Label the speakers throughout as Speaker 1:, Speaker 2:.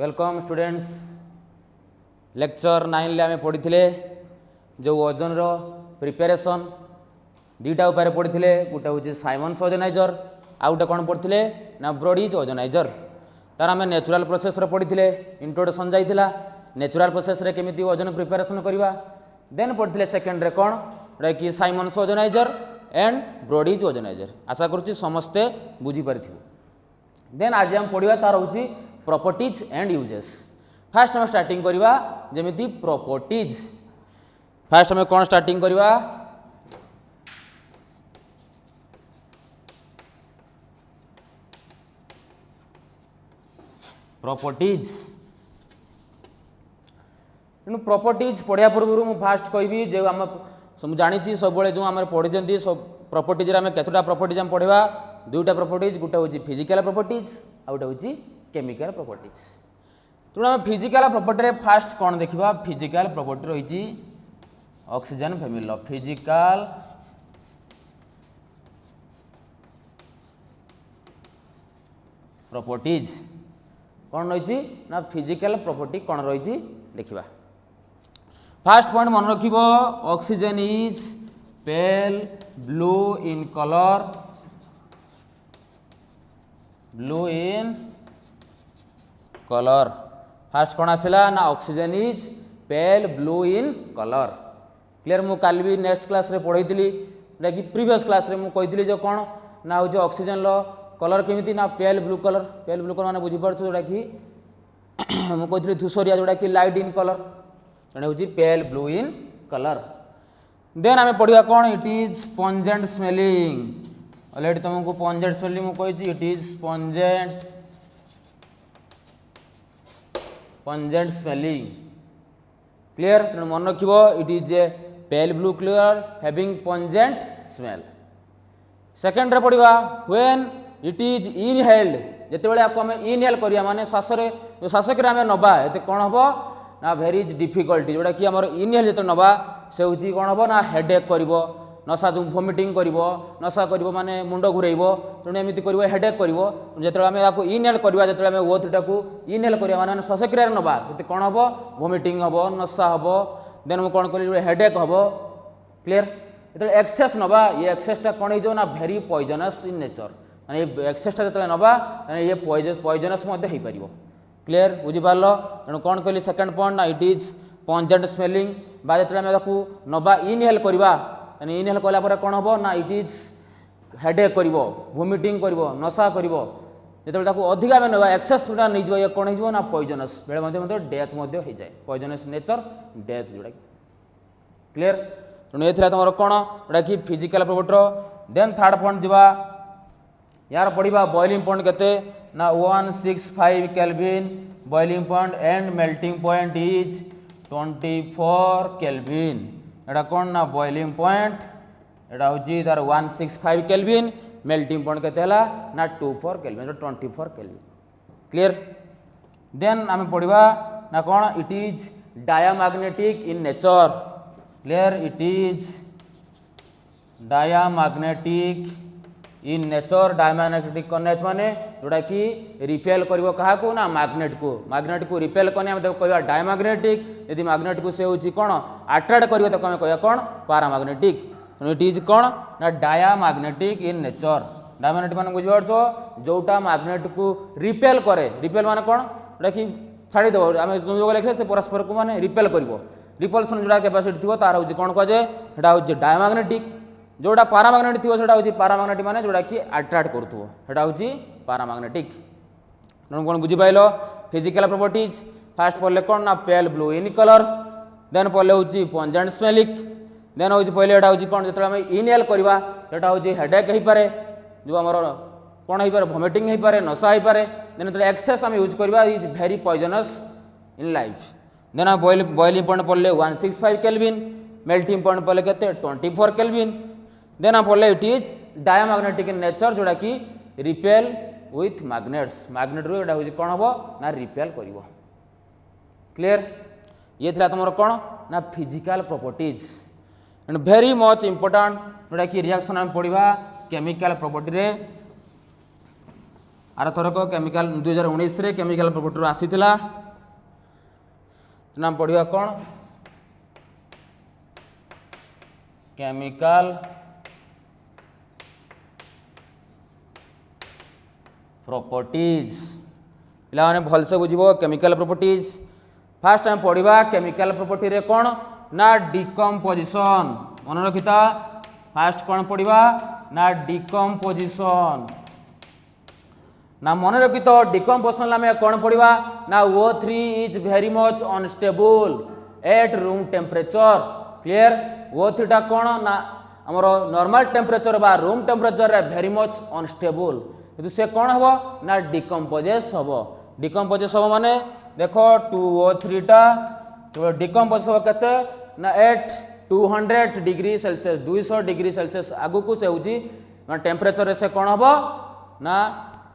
Speaker 1: Welcome students lecture 9 आम पढ़ी जो ओजन रो प्रिपेरेसन दुईटा उपाय पढ़ी गोटे हूँ साइमन्स ओजनाइजर आउ गोटे कौन पढ़ी ना ब्रोडीज ओजनाइजर तार आम नेचुरल प्रोसेस पढ़ी इंट्रोडक्शन जाइला नेचुरल प्रोसेस रे केमिति ओजन प्रिपेरेसन करवा देन पढ़ी सेकेंड रे कौन जोटा कि साइमन्स ओजनाइजर एंड ब्रोडीज ओजनाइजर आशा करुच्ची समस्ते बुझीपारी देन आज हम पढ़ा तार हूँ प्रॉपर्टीज एंड यूजेस फास्ट हम स्टार्टिंग करवा जेमिति प्रॉपर्टीज फास्ट हमें कौन स्टार्टिंग करवा प्रॉपर्टीज तेणु प्रॉपर्टीज पढ़िया पूर्व मुझे फास्ट कहि जो आम जानी सब जो आम पढ़ी सब प्रॉपर्टीज आम केतटा प्रॉपर्टीज आम पढ़ा दुईटा प्रॉपर्टीज गोटे हूँ फिजिकल प्रॉपर्टीज आ गोटे हूँ केमिकल प्रॉपर्टीज तेणु आम फिजिकल प्रॉपर्टी फास्ट कौन देखा फिजिकल प्रॉपर्टी रही ऑक्सीजन फैमिली फिजिकल प्रॉपर्टीज कौन रही ना फिजिकल प्रॉपर्टी कौन रही देखा फास्ट पॉइंट मन रख oxygen is pail blue in colour blue in colour fast कौन आसला ना oxygen is pail blue in colour clear मु काल भी नेक्स्ट क्लास रे पढ़ी जोटा कि प्रीवियस क्लास रे मु कही जो कौन ना हूँ ऑक्सीजन लो कलर केमिति ना पेल ब्लू कलर मैंने बुझीपार जोटा कि मुझे कही धूसरिया जोटा कि लाइट इन कलर जोटा हूँ pale blue in colour then आम पढ़ा कौन it is pungent smelling already तुमको पंजेंट स्मेलिंग मुझे कही it is pungent smelling clear तेणु मन रख it is a pale blue colour having pungent smell second रे पढ़ा व्हेन इट इज इनहेल्ड जितेबाला आपको आम इनहेल करिया माने श्वासक आम नवा ये कौन हम ना भेरी डिफिकल्टी जोटा कि आम इनहेल जो नवा से हूँ कौन हम ना हेडेक कर नशा जो वोमिटिंग कर नशा कर माने मुंड घूरेब तेणु एमती कर हेडेक कर जो आम आपको इनहेल करवा जो आम ओथटा को इनहेल करवा माने श्वासक्रिया नवा से कौन हम वोमिटिंग हम नशा हम देन मुझे कौन करी हेडेक हम क्लियर जो एक्सेस नवा ये एक्सेसटा कौन हो ना भेरी पॉइजनस इन नेचर माने एक्सेसटा जो नवा ये पॉइजनस हो पार क्लियर बुझीपार तेणु कौन कहली सेकेंड पॉइंट ना इट इज पंजेंट स्मेलिंग बा जो आम नवा इनहेल करवा इनहेल कला कौन हम ना इट इज हेडेक कर वोमिटिंग कर नशा कर जो अधिक आम ना एक्सेस नहीं ये कौन हो ना पॉइजनस बेले डेथ हो जाए पॉइजनस नेचर डेथ जोड़ा क्लियर तेणु ये तुम कौन जोटा कि physical property then third point जावा यार पढ़ा बॉइलिंग पॉइंट केते ना 165 kelvin boiling point and melting point is 24 kelvin एटा कौन ना बॉइलिंग पॉइंट एटा हूँ तार 165 केल्विन मेल्टिंग पॉइंट केते हला ना 24 केल्विन 24 केल्विन क्लियर देन आम पढ़ा ना कौन it is diamagnetic in nature clear it is diamagnetic in nature diamagnetic connect माने जोटा कि रिपेल कर क्या ना मैग्नेट को रिपेल करने कह डायमैग्नेटिक यदि मैग्नेट को से हूँ कौन अट्रैक्ट कर कह कौन पैरामैग्नेटिक इट इज कौन ना डायमैग्नेटिक इन नेचर डायमैग्नेटिक मान बुझीपार जोटा मैग्नेट को रिपेल करे रिपेल माने कौन जोटा कि छाड़ीदेव आम जो लिखे से परस्पर को माने रिपेल कर रिपल्सन जोड़ा कैपेसिटी थी तार हूँ कौन कहुए सेटा हूँ डायमैग्नेटिक जोटा पैरामैग्नेटिक थी सेटा हूँ पैरामैग्नेटिक माने जोटा कि अट्रैक्ट करूँ सेटा हूँ पैरामैग्नेटिक तेणु कौन बुझीपाल फिजिकल प्रॉपर्टीज फास्ट पढ़ले कौन ना pale blue in colour then पढ़ले हूँ पंजेंट स्मेलिक देन हूँ पहले एटा हूँ कौन जो आम इनहेल करवा सेटा हूँ हेडेक हो पारे जो आमर कौन हो पारे वोमिटिंग हो पारे नशा हो पारे देन जो एक्सेस आम यूज करवा is very poisonous in life then आम बॉइलिंग पॉइंट पढ़ले 165 केल्विन मेल्टिंग पॉइंट पढ़ले केते 24 केल्विन देन आम पढ़ले it is diamagnetic in nature जोटा कि रिपेल विथ मैग्नेट्स मैग्नेट रू एटा हूँ कौन हम ना रिपेल कर क्लियर ये थी तुम कौन ना physical properties and very much important जोटा कि रिएक्शन आम पढ़ा केमिकल प्रॉपर्टी रे आर थरक केमिकल 2019 रे केमिकल प्रॉपर्टी आसीथिला नाम पढ़िया कौन केमिकल प्रॉपर्टीज पिला माने भल से बुझिबो केमिकल प्रॉपर्टीज फास्ट हम पढ़िबा केमिकल प्रॉपर्टी रे कौन ना डिकम्पोजिशन मन रखिता फास्ट कौन पढ़िबा ना डिकम्पोजिशन ना मन रखित डिकम्पोजिशन आम कौन पढ़िबा ना O3 is very much unstable at room temperature clear O3 टा कौन ना हमर नॉर्मल टेम्परेचर बा रूम टेम्परेचर रे वेरी मच अनस्टेबल किंतु से कौन हबो ना डिकम्पोजेस हबो डिकम्पोजेस हबो माने देखो 2O3 टा तो डिकम्पोज हबो केते ना at 200 degree Celsius 200 degree Celsius आगु को से होची टेम्परेचर रे से कौन हबो ना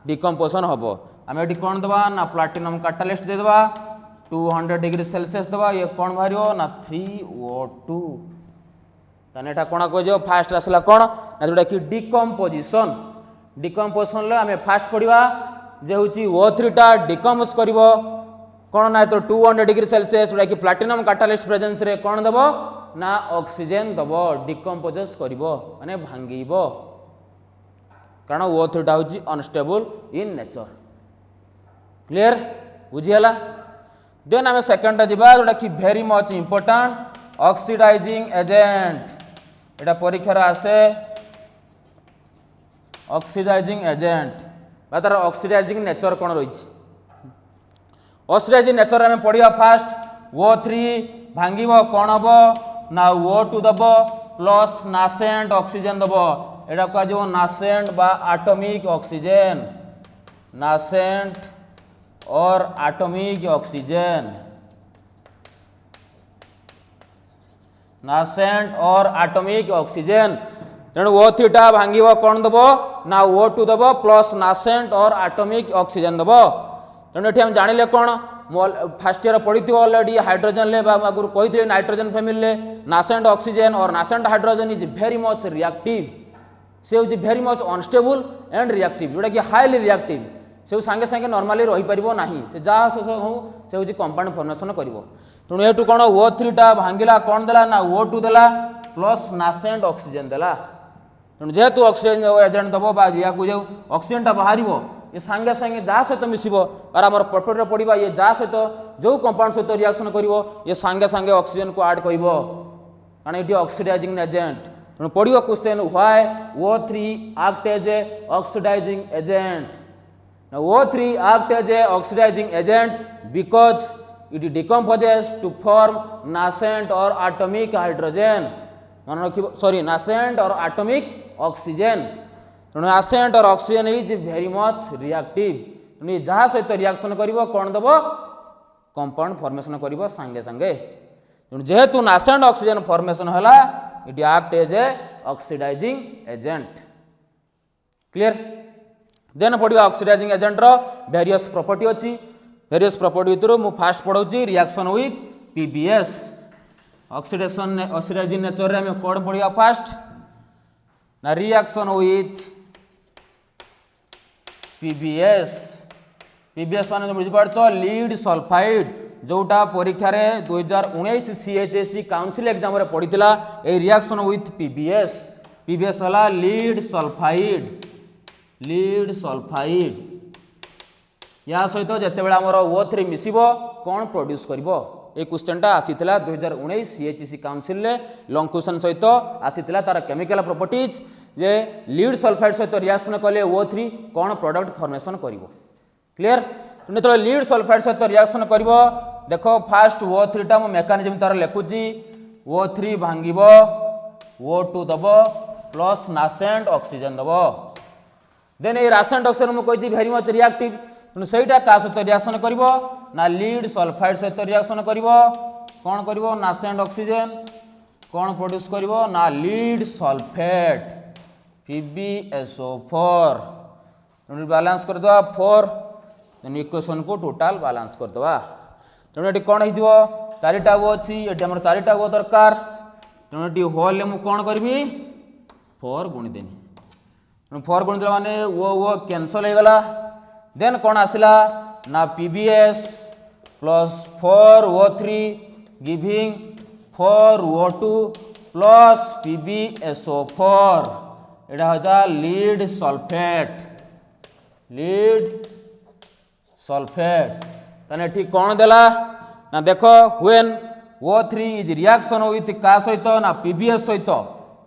Speaker 1: डिकम्पोजिशन हबो आम ये कौन दबा ना प्लाटिनम कैटालिस्ट दे दबा 200 डिग्री सेल्सियस दबा ये कौन बाहर ना 3O2 ताने एटा कोना को जो फास्ट आसला कौन ना जोटा कि डिकम्पोजिशन डिकम्पोजिशन ले आम फास्ट पढ़िबा जे होची O3 टा डिकम्पोज करिवो कौन ना तो 200 डिग्री सेल्सियस जोटा कि प्लाटिनम कैटालिस्ट प्रेजेंस रे कौन दबो ना ऑक्सीजन दबो डिकम्पोजेस करिवो माने भांगीबो कारण O3 टा होची अनस्टेबल इन नेचर क्लियर बुझियला देन आम सेकंड जिबा जोटा कि very much important oxidizing agent एटा परीक्षा रे आसे ऑक्सीडाइजिंग एजेंट बा तार ऑक्सीडाइजिंग नेचर कौन रही ऑक्सीडाइजिंग नेचर आम पढ़िया फास्ट O3 भांगिब कौन हम ना O2 दब प्लस नासेंट ऑक्सीजन दब एटा कह नासेंट बा एटॉमिक ऑक्सीजन नासेंट और एटॉमिक ऑक्सीजन नासेंट और एटॉमिक ऑक्सीजन तेणु O3 टा भांगिब कौन दब ना O2 दब प्लस नासेंट और एटॉमिक ऑक्सीजन दब तेणु ये जानिले कौन फास्ट ईयर पढ़ी ऑलरेडी हाइड्रोजन ले आगुरी कही नाइट्रोजन फैमिली नासेंट ऑक्सीजन और nascent hydrogen is very much reactive से हूँ very much unstable and reactive जोटा कि हाईली रिएक्टिव से सांगे सांगे नॉर्मली रही पारिबो नाही से जहाँ हो से हूँ कंपाउंड फॉर्मेशन करिवो तेणु ये कौन O3 टा भांगिला कौन देला ना O2 देला प्लस नासेंट ऑक्सीजन देला तेणु जेहेतु ऑक्सीजन एजेंट दब बा या जो ऑक्सीजन टा बाहर ये सांगे सांगे जहाँ सहित मिसिबो और आम प्रॉपर्टी रे पढ़िबा ये जहाँ सहित जो कंपाउंड सहित रिएक्शन करिवो ये सांगे सांगे ऑक्सीजन को ऐड करिवो कारण ये ऑक्सीडाइजिंग एजेंट तेणु पढ़िबो question why O3 act as a oxidising agent Now O3 act as a oxidizing agent because it decomposes to form nascent or atomic hydrogen. Sorry, nascent or atomic oxygen. Nascent or oxygen is very much reactive. जहाँ सहित reaction करिवो कौन दबो compound formation करिवो संगे संगे जेहेतु nascent oxygen formation होला it act as a oxidising agent clear then पढ़िया oxidizing agent रो वेरियस प्रॉपर्टी अच्छी वेरियस प्रॉपर्टी भितर मु फास्ट पढ़ाऊँ reaction with PBS oxidizing nature रे हम कौन पढ़िया फास्ट ना रिएक्शन विथ PBS माने बुझिपारछ लीड सल्फाइड जोटा परीक्षा रे 2019 CHSE काउंसिल एग्जाम रे पढ़ीला ए रिएक्शन विथ PBS होला लीड सल्फाइड या सहित जितेबाला आमर O3 मिसिबो कौन प्रोड्यूस करिवो ए क्वेश्चन टा आसीथिला 2019 CHSE काउंसिल ले लॉन्ग क्वेश्चन सहित आसीथिला तार केमिकल प्रॉपर्टीज जे लीड सल्फाइड सहित रिएक्शन कले O3 कौन प्रोडक्ट फॉर्मेशन करिवो क्लियर तो लीड सल्फाइड सहित रिएक्शन करिवो देखो फास्ट O3 टा मो मेकानिज्म तार लेखुची O3 भांगिबो O2 दबो प्लस नासेंट ऑक्सीजन दबो देन ये नासेंट ऑक्सीजन मु कहि वेरी मच रिएक्टिव तेणु सहीटा का सहित रिएक्शन करिवो ना लीड सल्फाइड सहित रिएक्शन करिवो कौन करिवो नासेंट ऑक्सीजन कौन प्रोड्यूस करिवो ना लीड सल्फेट PbSO4 तेणु बैलेंस कर दवा 4 तेणु इक्वेशन को टोटाल बैलेंस कर दवा तेणु ये कौन हो चारिटा वो अच्छी ये आम चारिटा वो दरकार तेणु ये होल मु कौन करी 4 गुणी देनी 4 गुणी माने वो कैंसल हो गला देन कौन आसला ना PbS plus 4O3 giving 4O2 plus PbSO4 एटा होजा लीड सल्फेट ताने ठीक कौन देला ना देखो when O3 is reaction with का सहित ना PbS सहित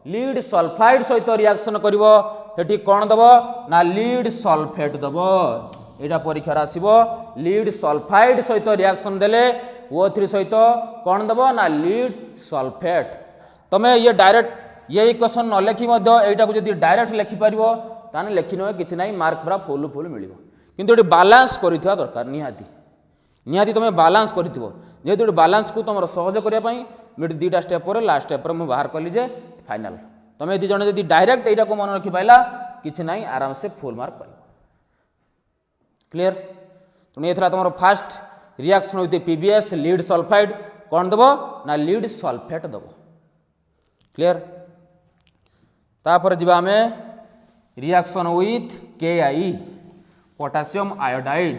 Speaker 1: लीड सल्फाइड सहित रिएक्शन करिवो हेठी कौन दबो ना लीड सल्फेट दबो एटा परीक्षा आसीबो लीड सल्फाइड सहित रिएक्शन देले O3 सहित कौन दबो ना लीड सल्फेट तमे ये डायरेक्ट ये क्वेश्चन न लेखि मध्य एटा को जदी डायरेक्ट लेखि परिवो ताने लेखिनो किछि नाही मार्क पूरा फुल मिलिबो किंतु एटी बैलेंस करिथिया दरकार निहाती तुम बालांस करिथिबो जेहेतु बालांस को तुम सहज करिया पई मिड दीटा स्टेप पर लास्ट स्टेप पर मु बाहर कली जे फाइनल तुम यदि जने यदि डायरेक्ट एटा को मन रखि पाइला किछि नाही आराम से फुल मार्क पाइबो क्लियर तुम एथरा तुम fast reaction with PbS lead sulphide कौन दबो ना लीड सल्फेट दबो क्लियर तापर जिबा हमें reaction with KI potassium iodide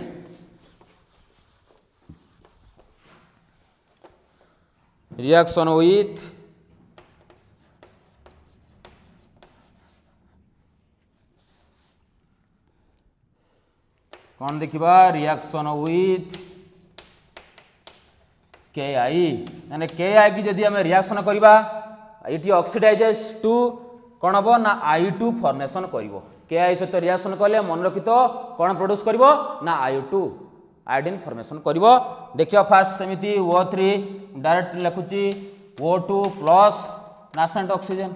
Speaker 1: reaction with कौन देखिबा रिएक्शन विथ KI यानी KI की जदि हमें रिएक्शन करिबा इटी ऑक्सीडाइजेस टू कौन हम ना I2 फॉर्मेशन करिवो KI सहित रिएक्शन कले मन रखि तो कौन प्रोड्यूस करिवो ना I2 आयोडीन फॉर्मेशन करिवो देखियो फास्ट सेमिति O3 डायरेक्ट लिखुची O2 प्लस नासेंट ऑक्सीजन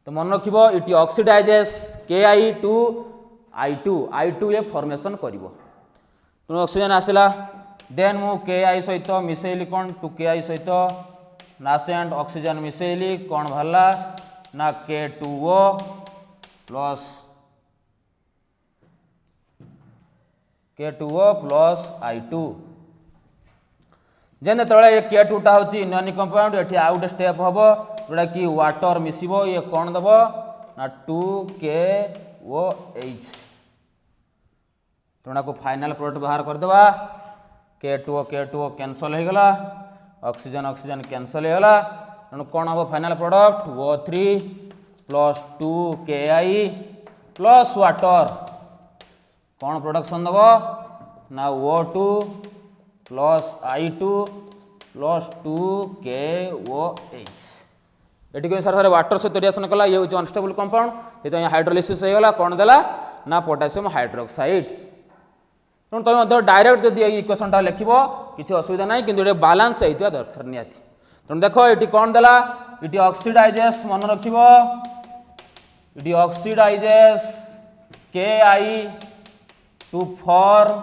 Speaker 1: तो मन रखिबो it oxidizes KI to I2 ये फॉर्मेशन करिवो तो ऑक्सीजन आसिला देन मु KI सहित मिसेइली कौन 2KI सहित नासेंट ऑक्सीजन मिसेइली कौन भला ना K2O प्लस I2 जेने तळे ये K2 टा होची इनऑर्गेनिक कंपाउंड एठी आउट स्टेप हबो जोडा कि वाटर मिसिबो ये कोन दबो ना 2KOH तोना को फाइनल प्रोडक्ट बाहर कर देबा K2O कैंसिल हो गला ऑक्सीजन कैंसिल हो गला तनु कोन हबो final product O3 plus 2KI plus water कौन प्रोडक्शन दबो ना O2 plus I2 plus 2KOH eighty को सर वाटर सहित रिएक्शन कला ये होची अनस्टेबल कंपाउंड ये हाइड्रोलिसिस हो गला कौन देला ना पोटेशियम हाइड्रोक्साइड तुम तुम डायरेक्ट जब इक्वेशन टा लिखिबो किछि असुविधा नाही किंतु ये बैलेंस होइतिया दरकार नियाती तुम देखो एटी कौन देला इटी ऑक्सीडाइजेस मन रखिबो it oxidizes KI to form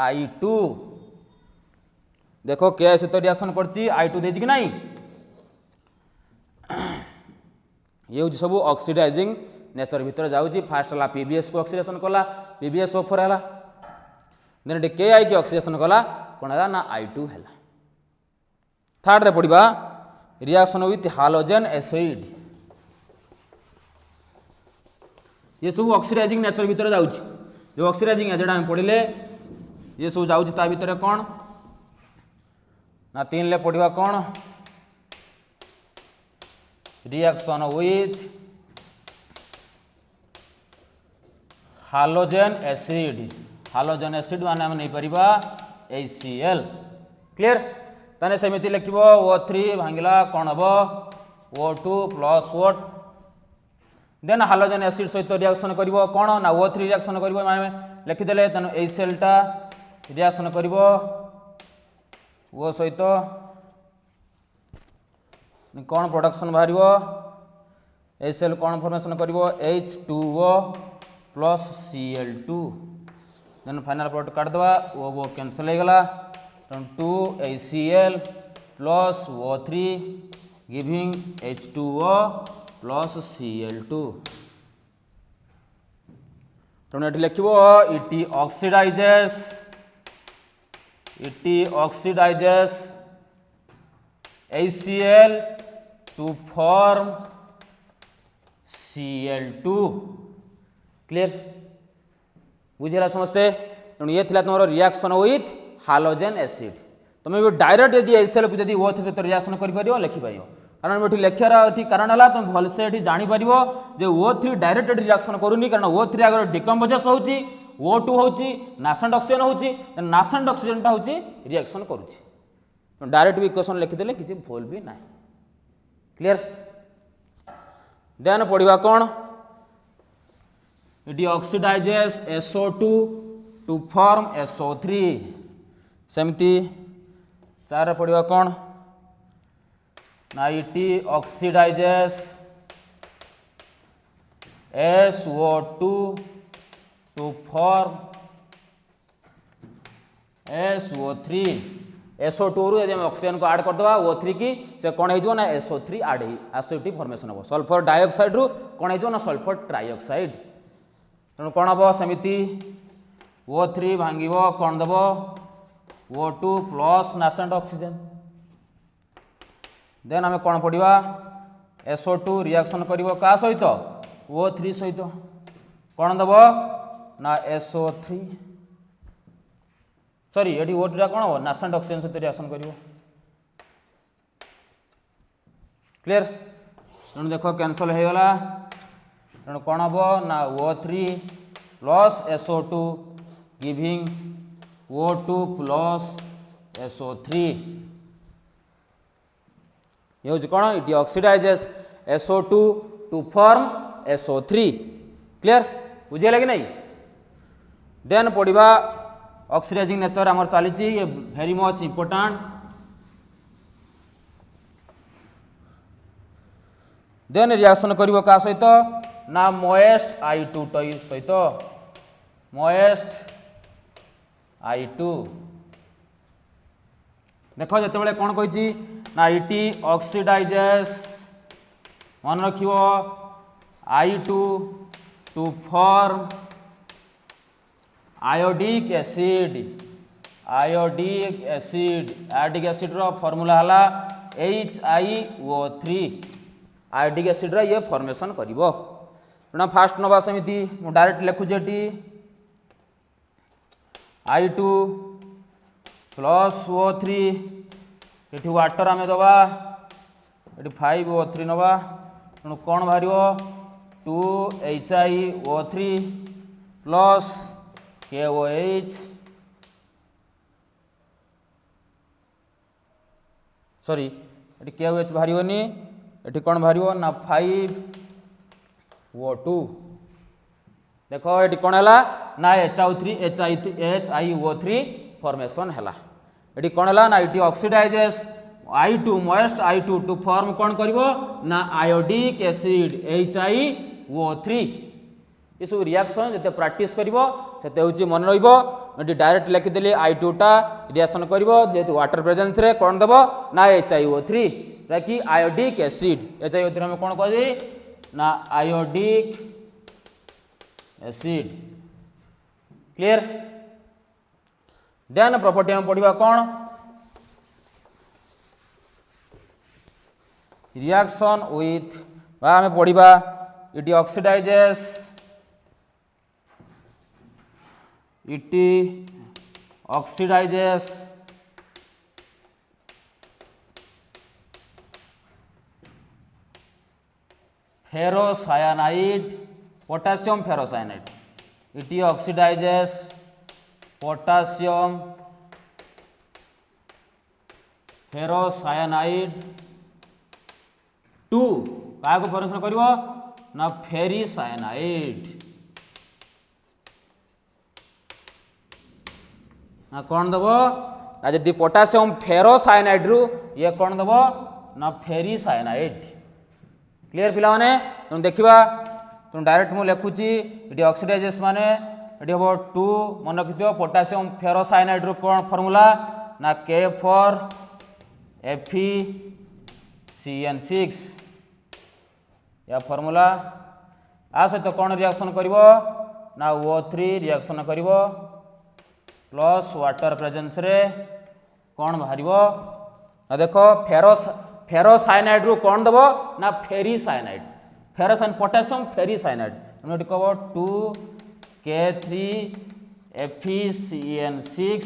Speaker 1: I2 देखो KI सहित रिएक्शन करछि I2 देछि कि नाही ये होछि सब ऑक्सीडाइजिंग नेचर भीतर जाउछि फास्ट हला PbS को ऑक्सीडेशन कला PbSO4 हला देन KI की ऑक्सीडेशन कला कोन हला ना I2 हला थर्ड रे पडिबा रिएक्शन विथ हालोजन एसिड ये सब ऑक्सीडाइजिंग नेचर भीतर जाउछि जो ऑक्सीडाइजिंग एजेंट हम पढिले ये सब जाउछि ता भीतर कोन ना 3 ले पडिबा कोन रिएक्शन विथ हालोजन एसिड माने हम नहीं परिबा HCl क्लियर ताने सेमिति लिखिबो O3 भांगिला कोन हबो O2 प्लस what देन हालोजन एसिड सहित रिएक्शन करिवो कोन ना O3 रिएक्शन करिवो माने लिखि देले तने HCl टा रिएक्शन करिवो O सहित कोन प्रोडक्शन बाहरिवो HCl कोन फॉर्मेशन करिवो H2O plus Cl2 then final product काट दवा वो कैंसिल हो गला 2 HCl plus O3 giving H2O plus Cl2 तो नेट लिखिबो it oxidizes HCl to form Cl2 clear बुझेगा समस्ते तेणु ये थिला तुम रिएक्शन विथ हालोजेन एसिड तुम भी डायरेक्ट यदि एसीएल को O3 सहित रिएक्शन कर लिखिपर कारण ये लिखार ये कारण है तुम भलसे ये जापर जो O3 डायरेक्ट रिएक्शन करूनी कारण O3 आगे डिकम्पोजेस होची O2 होची नासेंट ऑक्सीजन होची नासेंट ऑक्सीजन टा होची रिएक्शन करूची डायरेक्ट भी इक्वेशन लिखिदेले किसी भूल भी ना क्लियर देन पढ़ा कौन it oxidizes SO2 to form SO3 सेमती 4 पढ़ा कौन ना it oxidizes SO2 to form SO3 SO2 रु यदि ऑक्सीजन को ऐड करदे O3 की से कौन हो ना SO3 ऐड एसिड फॉर्मेशन हम सल्फर डाइऑक्साइड रु कौन हो ना सल्फर ट्राइऑक्साइड तेणु कौन हम सेमती O3 भांग कौन दब O2 plus nascent oxygen then आम कौन पढ़ा SO2 रिएक्शन कर क्या सहित O3 सहित कौन दब ना SO3 सॉरी ये O2 कौन हम नासेंट ऑक्सीजन सहित रिएक्शन कर क्लियर तेणु देख कैंसल हो गला तेणु कौन हम ना O3 plus SO2 giving O2 plus SO3 ये हूँ कौन it oxidizes SO2 to form SO3 clear बुझेगा कि नहीं देन पढ़ा ऑक्सीडाइजिंग नेचर आमर चली ये very much important then reaction कर क्या सहित ना मोएस्ट I2 सहित मोएस्ट I2 देख जो कौन कही ना इटी ऑक्सीडाइजेस मन रख I2 to form iodic acid iodic acid रो फॉर्मूला हला HiO3 आयोडिक एसिड रो ये फॉर्मेशन करिवो ना फास्ट नबा समिति मु डायरेक्ट लिखुजेटी I2 प्लस O3 ये वाटर आम दबा ये 5O3 नवा तेणु कौन बाहर 2HiO3 प्लस KOH सॉरी ये KOH बाहर ये कौन बाहर ना 5O2 देख ये कौन है ना HiO3 फॉर्मेशन है ये कौन है ना it oxidises I2 moist I2 to form कौन करिवो ना आयोडिक एसिड HiO3 ये सब रिएक्शन जते प्रैक्टिस करिवो सेते होची मन रहिबो एटी डायरेक्ट लिखि देली I2 टा रिएक्शन करिवो जेतु वाटर प्रेजेंस रे कौन दबो ना HiO3 राकी आयोडिक एसिड HiO3 हम कौन कहदी ना iodic acid clear then property हम पढ़िबा कौन रिएक्शन विथ आम पढ़ा it oxidizes ferrocyanide potassium ferrocyanide it oxidises potassium ferrocyanide to क्या फॉर्मेशन कर ना फेरीसायनाइड ना कौन दब ना जदि पोटासियम फेरोसायनाइड रु ये कौन दब ना फेरीसायनाइड क्लियर पिला माने तुम देखिबा तुम डायरेक्ट मु लिखुची इटी ऑक्सीडाइजेस माने इटी हम 2 मन रखिथियो पोटासियम फेरोसायनाइड रु कौन फॉर्मूला ना K फॉर FeCN6 या फॉर्मूला आ सहित तो कौन रिएक्शन करिवो ना O3 रिएक्शन करिवो प्लस वाटर प्रेजेंस रे कौन बाहरिवो ना देखो फेरोसायनाइड रु कौन दबो ना फेरीसायनाइड फेरोसाइन पोटासियम फेरीसायनाइड तेणु कह 2K3FeCN6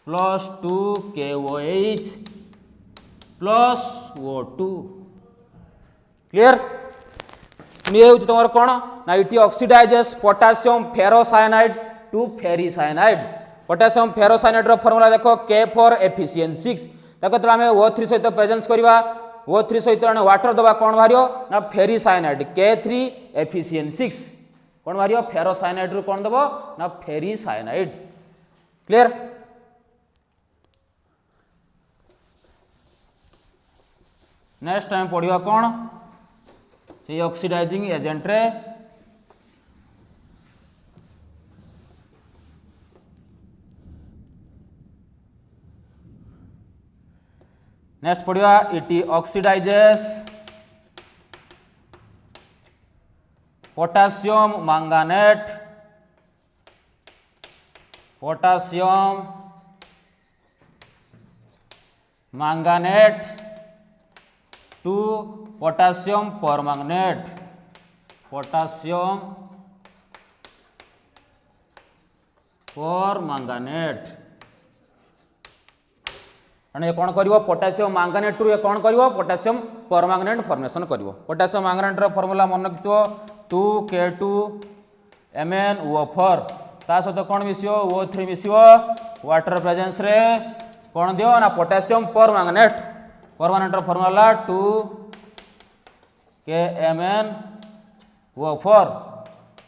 Speaker 1: plus 2KOH plus O2 clear. ये हूँ तुम कौन ना it oxidises potassium ferrocyanide to ferricyanide. Potassium ferrocyanide रो फॉर्मूला देखो K फॉर FeCN6 ताको तो आमे O3 सहित प्रेजेंस करबा O3 सहित वाटर दबा कौन बाहरियो ना फेरीसाइनाइड K3FeCN6 कौन बाहरियो फेरोसाइनाइड रु कौन दबो ना फेरीसाइनाइड क्लियर। नेक्स्ट टाइम पढ़िया कौन से ऑक्सीडाइजिंग एजेंट रे नेक्स्ट पढ़िया it oxidises potassium manganate to potassium permanganate ये कौन करिवो पोटासियम मैंगानेट रु ये कौन करिवो पोटासियम परमैंगनेट फॉर्मेशन करिवो। पोटासियम मैंगानेट रो फार्मूला मन रखितो 2K2MnO4 ता सहित कौन मिसियो O3 मिसियो वाटर प्रेजेंस रे कौन दियो ना पोटासियम परमैंगनेट रो formula 2KMnO4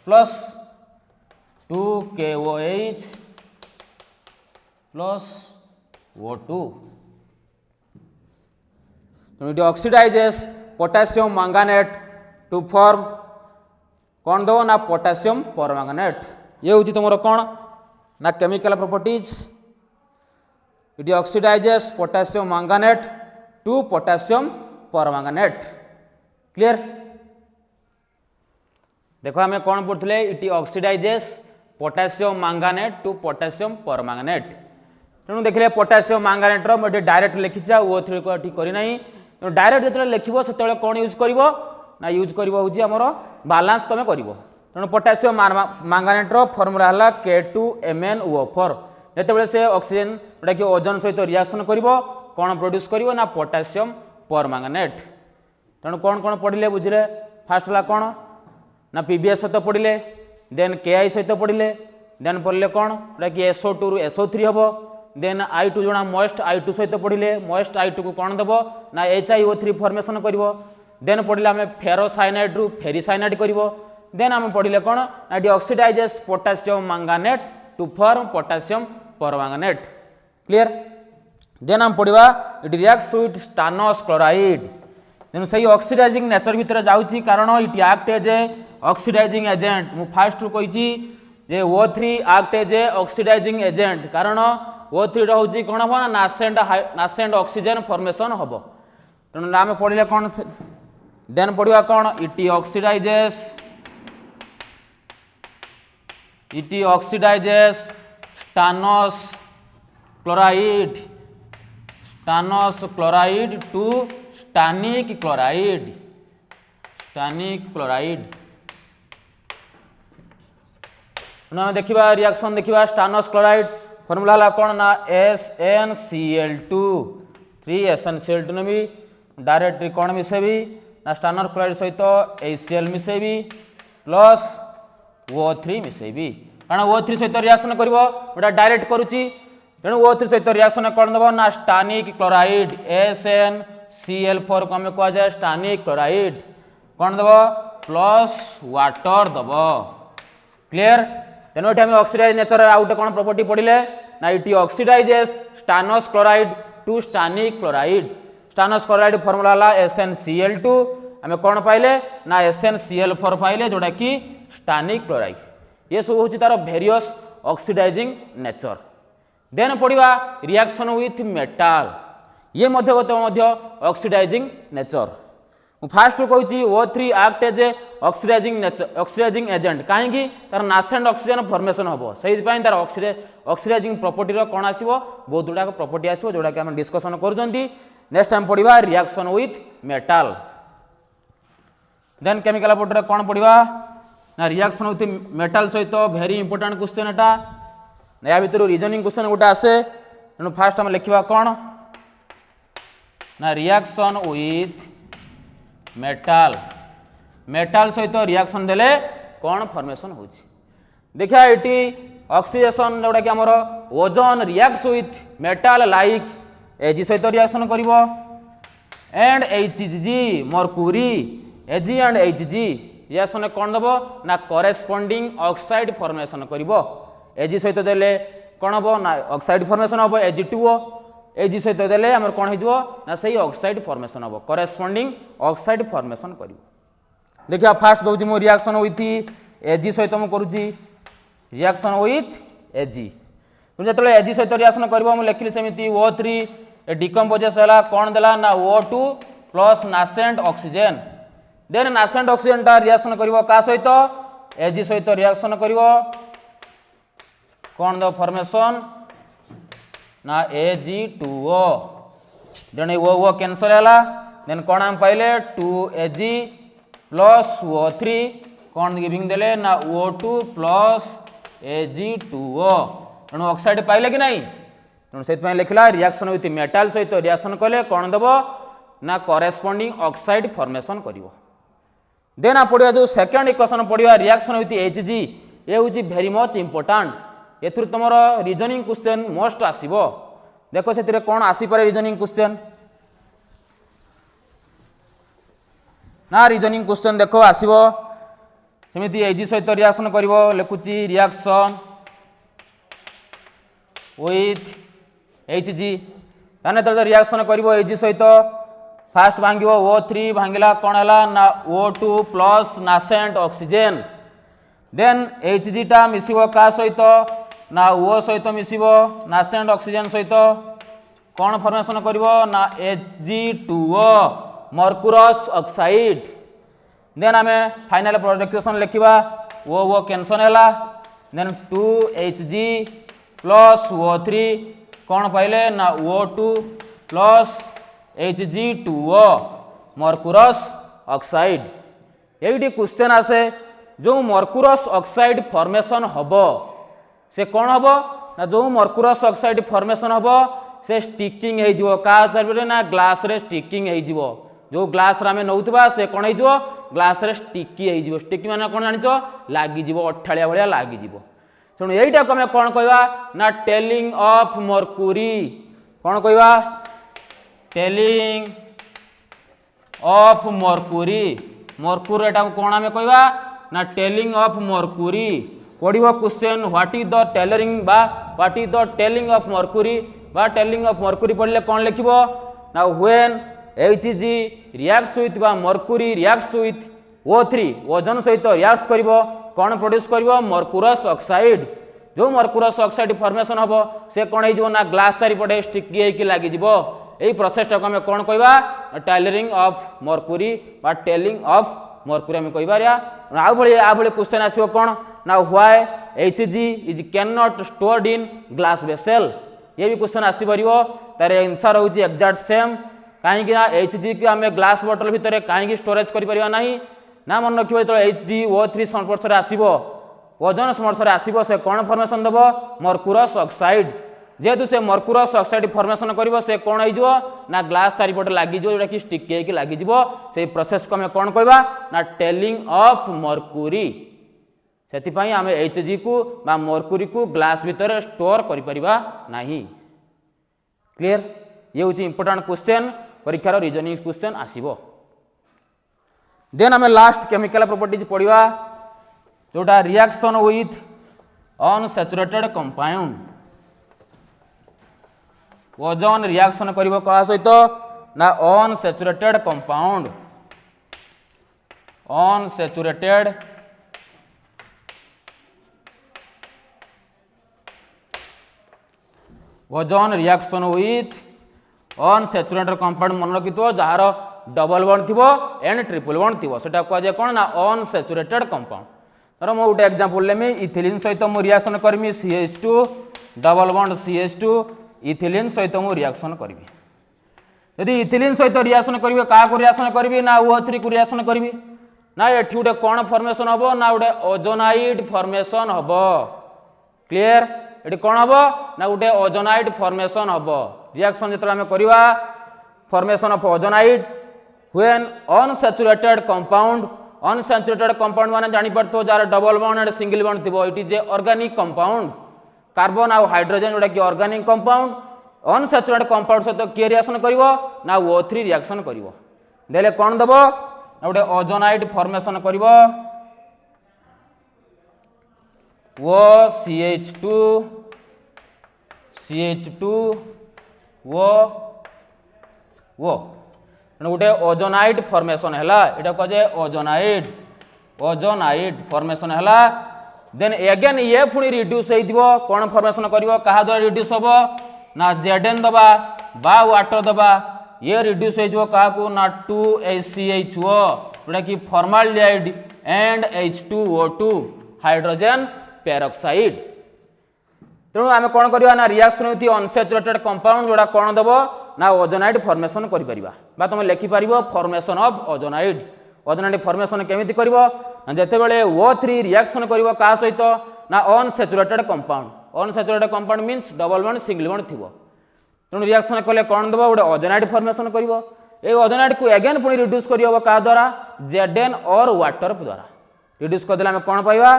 Speaker 1: plus 2KOH plus O2 it oxidises potassium manganate to form कौन दो ना पोटासियम परमैंगनेट। ये हूँ तुम कौन ना chemical properties it oxidises potassium manganate to potassium permanganate clear. देखो आम कौन पढ़ते it oxidises potassium manganate to potassium permanganate तेणु देखिए पोटासियम मैंगानेट मुझे डायरेक्ट लिखी O3 को करना डायरेक्ट जो लिखो से कौन यूज कर ना यूज कर बालांस तुम कर तेणु पोटासियम मैंगानेट फॉर्मूला है K2MnO4 जिते से ऑक्सीजन जोटा कि ओजोन सहित रिएक्शन कर कौन प्रोड्यूस कर ना पोटासियम परमैंगनेट तेणु कौन कौन पढ़ले बुझे फास्ट है कौन ना PBS सहित पढ़ले देन KI सहित पढ़ले देन पढ़ले कौन जोटा कि SO2 रु SO3 हम देन I2 जोड़ा मोस्ट I2 सहित पढ़ले मोस्ट I2 को कौन देव ना HiO3 फॉर्मेशन कर देन पढ़ले आम फेरोसाइनाइड रु फेरीसाइनाइड कर देन आम पढ़ले कौन ना oxidises potassium manganate to form potassium permanganate clear. Then आम पढ़ा it reacts with stannous chloride तेणु सही ऑक्सीडाइजिंग नेचर भितर जाऊँगी कारण it act as a oxidising agent मु फास्ट रु कही जे O3 act as a oxidising agent कारण O3 हूँ कौन हम ना नासेंट ऑक्सीजन फॉर्मेशन हम तेणु आम पढ़ले कौन देन पढ़ा कौन it oxidizes stannous chloride to stannic chloride देखा रिएक्शन देखा स्टानस क्लोराइड फॉर्मूला है कौन ना SnCl2 3SnCl2 ने भी डायरेक्ट कौन मिसेबी ना स्टानस क्लोराइड सहित HCl मिसेबी प्लस O3 मिसेबी कारण O3 सहित रिएक्शन कर डायरेक्ट करुच्ची तेणु O3 सहित रिएक्शन कौन दब ना स्टानिक क्लोराइड SnCl4 को आम कह जाए स्टानिक क्लोराइड कौन दब प्लस वाटर दब क्लियर। तेणु ये ऑक्सीडाइज नेचर आउट कौन प्रॉपर्टी पढ़ले ना it oxidizes stannous chloride to stannic chloride formula है SnCl2 आम कौन पाइले ना SnCl4 पाइले जोटा कि स्टानिक क्लोराइड ये सब हूँ तार वेरियस ऑक्सीडाइजिंग नेचर। देन पढ़ा रिएक्शन विथ मेटाल ये गोटे ऑक्सीडाइजिंग नेचर फास्ट कहूँ O3 act as a oxidising agent कहीं तार नासेंट ऑक्सीजन फॉर्मेशन हम से तार ऑक्सीडाइजिंग प्रॉपर्टी कौन आसो बहुत गुड़ाक प्रॉपर्टी आसो जोटा कि आम डिस्कसन कर नेक्स्ट टाइम पढ़ा reaction with metal then chemical laboratory कौन पढ़ा ना रिएक्शन विथ मेटाल सहित भेरी इंपोर्टेंट क्वेश्चन एटा या भितर रीजनिंग क्वेश्चन गोटे आसे तेणु फास्ट आम लिखा कौन ना रिएक्शन विथ मेटाल मेटाल सहित रिएक्शन देले कौन फॉर्मेशन हो देखिए ये ऑक्सीडेशन जोटा कि आमर ozone reacts with metal like Ag सहित रिएक्शन करिवो and Hg mercury Ag and Hg reaction कौन दबो ना करेस्पोंडिंग ऑक्साइड फॉर्मेशन करिवो एजी सहित देले कौन हम ना ऑक्साइड फॉर्मेशन हम Ag2O एजी सहित देले हमर कौन हो ना सही ऑक्साइड फॉर्मेशन हम करेस्पोंडिंग ऑक्साइड फॉर्मेशन करिवो देखिए फास्ट दउची मो रिएक्शन विथ एजी सहित मु करूची रिएक्शन विथ एजी जो एजी सहित रिएक्शन करिवो मु लिखली सेमिति O3 डिकम्पोजेस है कौन देला ना O2 plus nascent oxygen then nascent oxygen टा रिएक्शन करिवो का सहित एजी सहित रिएक्शन करिवो कौन दो फॉर्मेशन ना Ag2O देन O कैंसल है देन कौन हम पाइले 2Ag प्लस O3 कौन गिविंग देले ना O2 प्लस Ag2O तेणु ऑक्साइड पाइले कि नहीं तेणु से लिखला रिएक्शन विथ मेटाल सहित रिएक्शन कले कौन दबो ना करेस्पोंडिंग ऑक्साइड फॉर्मेशन करिवो देन आप पढ़िया जो सेकंड इक्वेशन पढ़िया रिएक्शन विथ Hg ये हूँ वेरी मच इंपोर्टेंट एथुर तुमर रीजनिंग क्वेश्चन मोस्ट आसीबो देखो से कौन आसीपारे रीजनिंग क्वेश्चन ना रीजनिंग क्वेश्चन देखो आसीबो सेमिति Ag सहित रिएक्शन करिवो लिखुची रिएक्शन विथ Hg ताने तो रिएक्शन करिवो Ag सहित फास्ट भांगिवो O3 भांगिला कौन है ना O2 plus nascent oxygen then Hg टा मिसिबो का सहित ना O सहित मिसिबो नासेंट ऑक्सीजन सहित कौन फॉर्मेशन करिवो ना Ag2O मर्क्यूरस ऑक्साइड देन आम फाइनल प्रोडक्शन लिखा O कैंसल है देन 2Hg प्लस O3 कौन पाइले ना O2 plus Hg2O mercurous oxide ये क्वेश्चन आसे जो मर्क्यूरस ऑक्साइड फॉर्मेशन हबो से कौन हबो ना जो मर्क्यूरस ऑक्साइड फॉर्मेशन हबो से स्टिकिंग हो जिवो का चारिपटे ना ग्लास रे स्टिकिंग हो जिवो जो ग्लास रे आमे नउतबा से कौन हो जिवो ग्लास रे स्टिकी हो जिवो स्टिकी माने कौन जानिचो लागी जिवो अठालिया भलिया लागी जिवो सुन एटा को हमें कौन कहवा ना टेलिंग ऑफ मर्क्यूरी कौन कहवा टेलिंग ऑफ मर्क्यूरी मर्क्यूरी एटा कौन आमे कहवा ना टेलिंग ऑफ मर्क्यूरी पढ़िबो question what is the tailoring बा what is the tailing of mercury बा टेलिंग ऑफ मर्क्यूरी पढ़ले कौन लिखिबो ना व्हेन Hg रिएक्ट्स विथ बा mercury reacts with O3 ozone सहित रिएक्ट्स करिवो कौन प्रोड्यूस करिवो मर्क्यूरस ऑक्साइड जो मर्क्यूरस ऑक्साइड फॉर्मेशन हबो से कौन हो जिवो ना ग्लास चारिपटे स्टिकी हेकि लागि जिवो एई प्रोसेस टा को हम कौन कहवा टेलरिंग ऑफ मर्क्यूरी बा टेलिंग ऑफ मर्क्यूरी हम कहबा या आ भले क्वेश्चन आसीबो कौन ना why Hg is can not stored in glass vessel ये भी क्वेश्चन आसी परिवो तार आंसर होची एग्जैक्ट सेम कहीं Hg के आम ग्लास बॉटल भितर कहीं स्टोरेज करिपरिबा नाही ना मन रखिबो तो HgO3 संस्पर्श रे आसीबो ओजोन संस्पर्श रे आसीबो से कौन फॉर्मेशन दबो मर्क्यूरस ऑक्साइड जेहेतु से मर्क्यूरस ऑक्साइड फॉर्मेशन करिवो से कौन हो ना ग्लास चारिपटे लागि जो जोटा कि स्टिकी हेकि लागि जिवो से प्रोसेस को हम कौन कहबा ना टेलिंग ऑफ मर्क्यूरी सेति पई आम Hg को बा मर्क्यूरी को ग्लास भितर स्टोर करिपरिबा नाही क्लियर ये हूँ इंपोर्टेंट क्वेश्चन परीक्षार रीजनिंग क्वेश्चन आसीबो देन आम लास्ट केमिकल प्रॉपर्टीज पढ़ा जोटा reaction with unsaturated compound ozone reaction करिवो का सहित ना unsaturated compound unsaturated ozone reaction with unsaturated compound मन रखिथो जार डबल बॉन्ड थी एंड ट्रिपल बॉन्ड थी सेटा कहुए कौन ना अनसैचुरेटेड कंपाउंड तर मु गोटे एग्जांपल लेमी इथिलीन सहित मु रिएक्शन करमी CH2 double bond CH2 ethylene सहित मु रिएक्शन करी यदि इथिलीन सहित रिएक्शन करी क्या रिएक्शन करी ना O3 को रिएक्शन करी ना एठी गोटे कौन फॉर्मेशन हम ना गोटे ओजोनाइड फॉर्मेशन हम क्लियर ये कौन हम ना गोटे ओजोनाइड फॉर्मेशन हम रिएक्शन जो आम करवा formation of ozonide when unsaturated compound माने जानी पड़तो जार double bond and single bond थिबो it is a organic compound carbon आउ हाइड्रोजन जोटा कि ऑर्गेनिक कंपाउंड अनसैचुरेटेड कंपाउंड सहित किए रिएक्शन करिवो ना O3 रिएक्शन करिवो देले कोन दबो गोटे ओजोनाइड फॉर्मेशन करिवो वो CH2 वो गोटे ओजोनाइड फॉर्मेशन है यहाँ कहे ओजोनाइड फॉर्मेशन है देन एगेन ये पुणी रिड्यूस हो कौन फॉर्मेशन कर क्या द्वारा रिड्यूस हम ना Zn दबा बा वाटर दबा ये रिड्यूस हो ना 2HCHO जोटा कि formaldehyde and H2O2 hydrogen peroxide तेणु आम कौन करवा ना रिएक्शन विथ अनसैचुरेटेड कंपाउंड जोड़ा कौन दब ना ओजोनाइड फॉर्मेशन कर तुम लिखिपर फॉर्मेशन ऑफ ओजोनाइड फॉर्मेशन केमिति करिवो ना जेतेबेले O3 रिएक्शन करिवो का सहित ना unsaturated compound means double bond single bond थिबो तेणु रिएक्शन कले कौन दबो गोटे ओजोनाइड फॉर्मेशन करिवो ए ओजोनाइड को अगेन पुणी रिड्यूस करिवो का द्वारा Zn और वाटर द्वारा रिड्यूस करदेले आम कौन पाइबा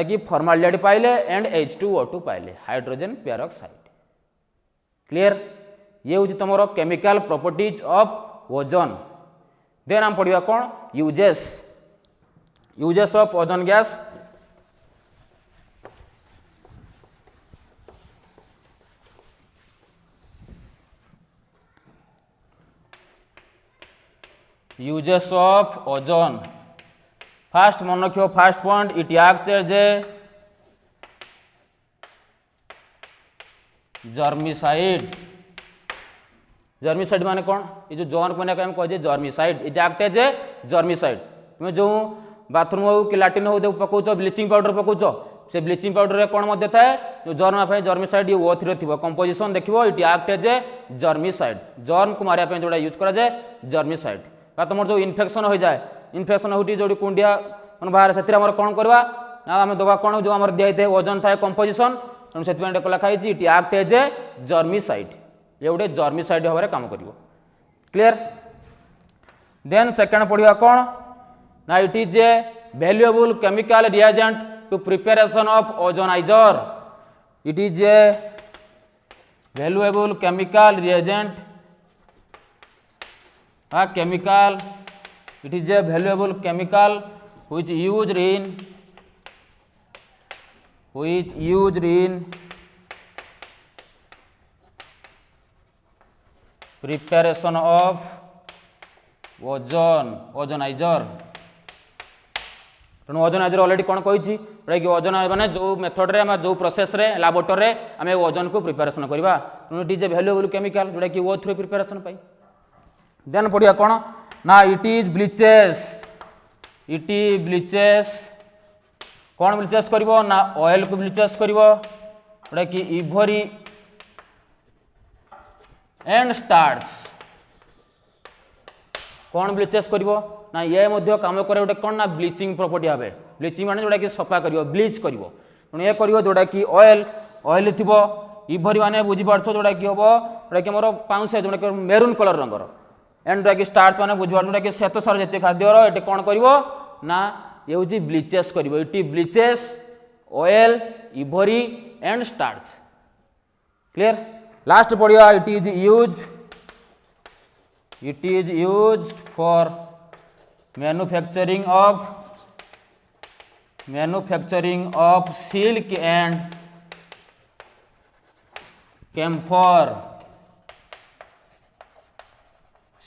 Speaker 1: कि फॉर्माल्डिहाइड पाइले एंड H2O2 पाइले हाइड्रोजन पेरोक्साइड क्लियर ये हूँ तुम chemical properties of ozone then आम पढ़ा कौन uses of ozone gas uses of ozone first मन रखियो first point it acts as a germicide माने कौन ये जो जॉन को हम कहे germicide it act as a germicide तुम जो बाथरूम हो कि लैट्रिन हो पकाच ब्लीचिंग पाउडर पकाच से ब्लीचिंग पाउडर कौन मध्य थाए जो जर्म जर्मिसाइड ये O3 थी कंपोजिशन देखो it act as a germicide germ को मारे जोड़ा यूज कराए जर्मिसाइड तुम जो इन्फेक्शन हो जाए इन्फेक्शन हो जो कुंडिया मन बाहर से कौन करवा ना आम दबा कौन जो दिखाई ओजन थाए कंपोजिशन तेणु से लिखाई it act as a germicide ये गोटे जर्मिसाइड भाव में काम कर क्लियर देन सेकेंड पढ़ा कौन ना it is a valuable chemical reagent to preparation of ozoniser it is a valuable chemical reagent chemical it is a valuable chemical which used in preparation of ozonizer तेणु ozoniser already कौन कही कि ओजन मैंने जो method रे जो process रे laboratory आम ओजन को प्रिपेरेसन करवा तेणु it is a valuable chemical जोटा कि O3 प्रिपेरेसन पाई देन पढ़िया कौन ना इट इज ब्लीचेस कौन ब्लीचेस करिवो ना ऑयल को ब्लीचेस करिवो जोटा कि इभोरी एंड स्टार्च कौन ब्लीचेस करिवो ना ये मध्य काम करे गोटे कौन ना ब्लीचिंग प्रॉपर्टी भावे ब्लीचिंग माने जोटा कि सफा करिवो ब्लीच करिवो तेणु ये करिवो जोटा कि ऑयल थिबो इभोरी माने बुझी पारछो जोटा कि हबो जोटा कि हमर पाउंस जोटा कि मेरून कलर रंगर एंड जोटा कि स्टार्च माने बुझी पारछो जोटा कि श्वेत सार जते खाद्य रो एटे कौन करिवो ना ये होची ब्लीचेस करिवो it bleaches oil ivory and starch clear last पढ़िया it is used for manufacturing of silk and camphor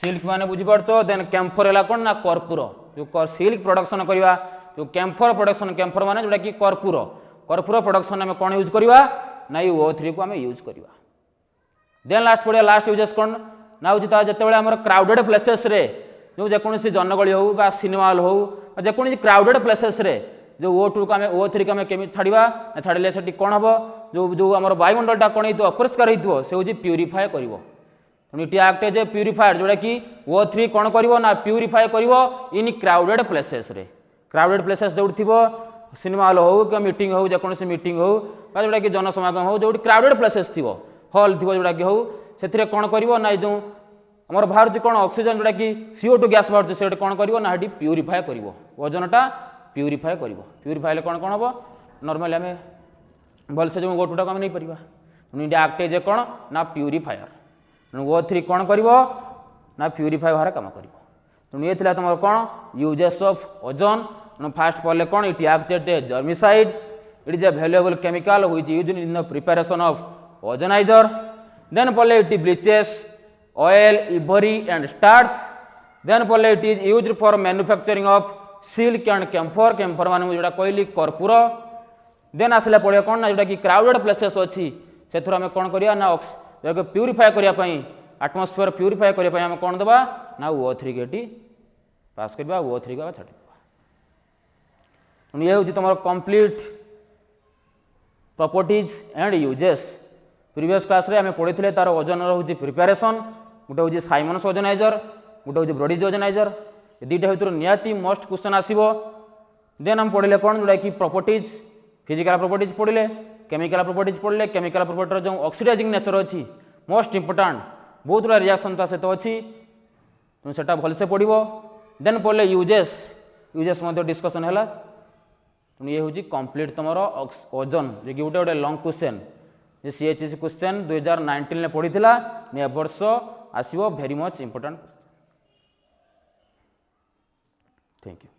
Speaker 1: silk माने बुझी पारछो देन कैम्फर है कौन ना कर्पूर जो सिल्क प्रोडक्शन करवा जो कैम्फर माने जोटा कि कर्पूर प्रोडक्शन आम कौन यूज करवा ना ये O3 को आम यूज करवा देन लास्ट पढ़िया लास्ट यूजेस कौन ना हूँ जिते आम क्राउडेड प्लेसेस रे जो जेकोसी जनगली हो बा सिनेमा हॉल हो जेकोसी क्राउडेड प्लेसेस रे जो O2 को आम O3 को आम केमी छाड़ा छाड़े से कौन हम जो जो आम वायुमंडलटा कौन हो अपरिष्कार हो से हूँ प्यूरीफाए कर it act as a purifier जोटा कि O3 कौन करिवो ना प्यूरीफाई करिवो इन क्राउडेड प्लेसेस रे क्राउडेड प्लेसेस जो थिबो सिनेमा हॉल हो कि मीटिंग हो जेकोसी मीटिंग हो जोटा कि जनसमागम हो जो क्राउडेड प्लेसेस थिबो हॉल थिबो जोटा कि हो से कौन करिवो ना जो आमर बाहर कौन ऑक्सीजन जोटा कि CO2 गैस बाहर से कौन करिवो ना हेटी प्यूरीफाई करिवो ओजनटा प्यूरीफाई करिवो प्यूरीफाई कौन कौन हम नॉर्मली आम भलसे जो O2 को आम नहीं परिबा इट एक्ट एज ए कौन ना प्यूरीफायर O3 कौन करिवो ना प्यूरीफाई भार काम करिवो तेणु ये तुम कौन यूजेस ऑफ ओजोन फास्ट पढ़ले कौन it act as a germicide it is a valuable chemical which used in the preparation of ozonizer then पढ़ले it bleaches oil ivory and starch then पढ़ले it is used for manufacturing of silk and camphor camphor मान जोटा कहली कर्पूर then आसला पड़े कौन ना जोटा कि क्राउडेड प्लेसेस अच्छी से आम कौन करिया ना प्यूरीफाई करने आटमोस्फियर प्यूरीफाई करने आम कौन देवा ना O3 के पास करवा O3 को छाड़ ये हूँ तुम complete properties and uses previous class रे आम पढ़ी तार ओजन हूँ प्रिपेरेसन गोटे हूँ साइमन्स ओजोनाइजर गोटे हूँ ब्रॉडीज ओजोनाइजर दुईटा भर निहाती मोस्ट क्वेश्चन आसो देन हम पढ़ले कौन जोटा कि प्रॉपर्टीज फिजिकल प्रॉपर्टीज पढ़ले केमिकल प्रॉपर्टीज पढ़ले केमिकल प्रॉपर्टीर जो ऑक्सीडाइजिंग नेचर अच्छी मोस्ट इंपोर्टाट बहुत गुड़ा रिएक्शन ता सहित अच्छी तुम से भलसे पढ़ देन पढ़ले यूजेस यूजेस डिस्कसन है तेणु ये हूँ कंप्लीट तुम ओजन जो कि गोटे गोटे लंग क्वेश्चन CHC क्वेश्चन 2019 में पढ़ी ए वर्ष आसो very much important question thank you.